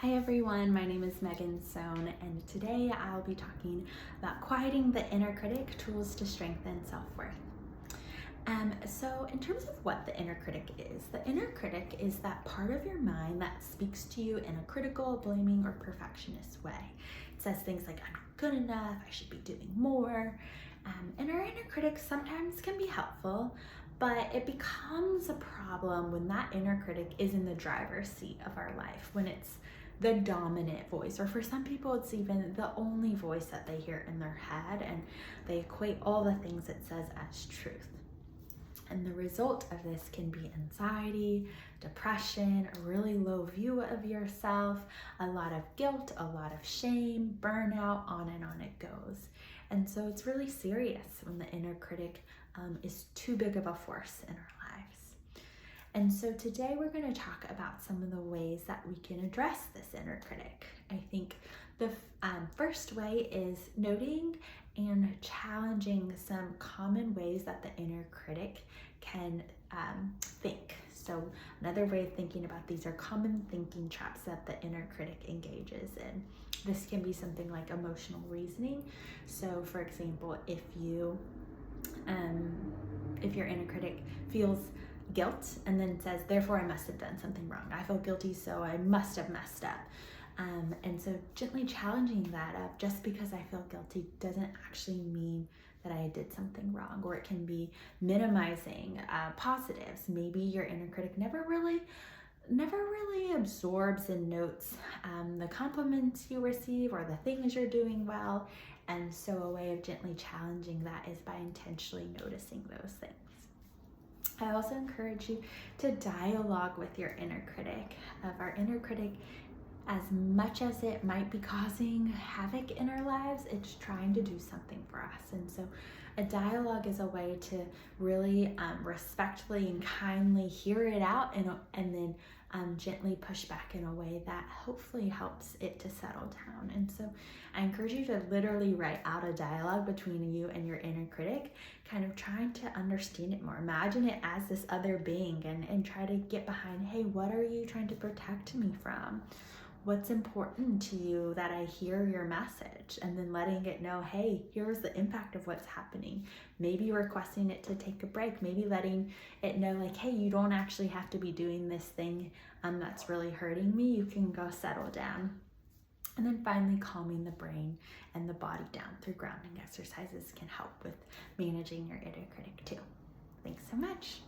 Hi everyone, my name is Soun, and today I'll be talking about quieting the inner critic, tools to strengthen self-worth. So in terms of what the inner critic is, the inner critic is that part of your mind that speaks to you in a critical, blaming, or perfectionist way. It says things like, I'm not good enough, I should be doing more. And our inner critic sometimes can be helpful, but it becomes a problem when that inner critic is in the driver's seat of our life, when it's the dominant voice, or for some people it's even the only voice that they hear in their head, and they equate all the things it says as truth. And the result of this can be anxiety, depression, a really low view of yourself, a lot of guilt, a lot of shame, burnout, on and on it goes. And so it's really serious when the inner critic is too big of a force in our lives. And so today we're going to talk about some of the ways that we can address this inner critic. I think the first way is noting and challenging some common ways that the inner critic can think. So another way of thinking about these are common thinking traps that the inner critic engages in. This can be something like emotional reasoning. So for example, if your inner critic feels guilt and then says, therefore I must have done something wrong. I feel guilty, so I must have messed up. And so gently challenging that up, just because I feel guilty doesn't actually mean that I did something wrong. Or it can be minimizing positives. Maybe your inner critic never really absorbs and notes the compliments you receive or the things you're doing well. And so a way of gently challenging that is by intentionally noticing those things. I also encourage you to dialogue with your inner critic. Of our inner critic, as much as it might be causing havoc in our lives, it's trying to do something for us. And so a dialogue is a way to really respectfully and kindly hear it out and then gently push back in a way that hopefully helps it to settle down. And so I encourage you to literally write out a dialogue between you and your inner critic, kind of trying to understand it more. Imagine it as this other being and try to get behind, hey, what are you trying to protect me from? What's important to you that I hear your message? And then letting it know, hey, here's the impact of what's happening. Maybe requesting it to take a break. Maybe letting it know, like, hey, you don't actually have to be doing this thing that's really hurting me. You can go settle down. And then finally, calming the brain and the body down through grounding exercises can help with managing your inner critic too. Thanks so much.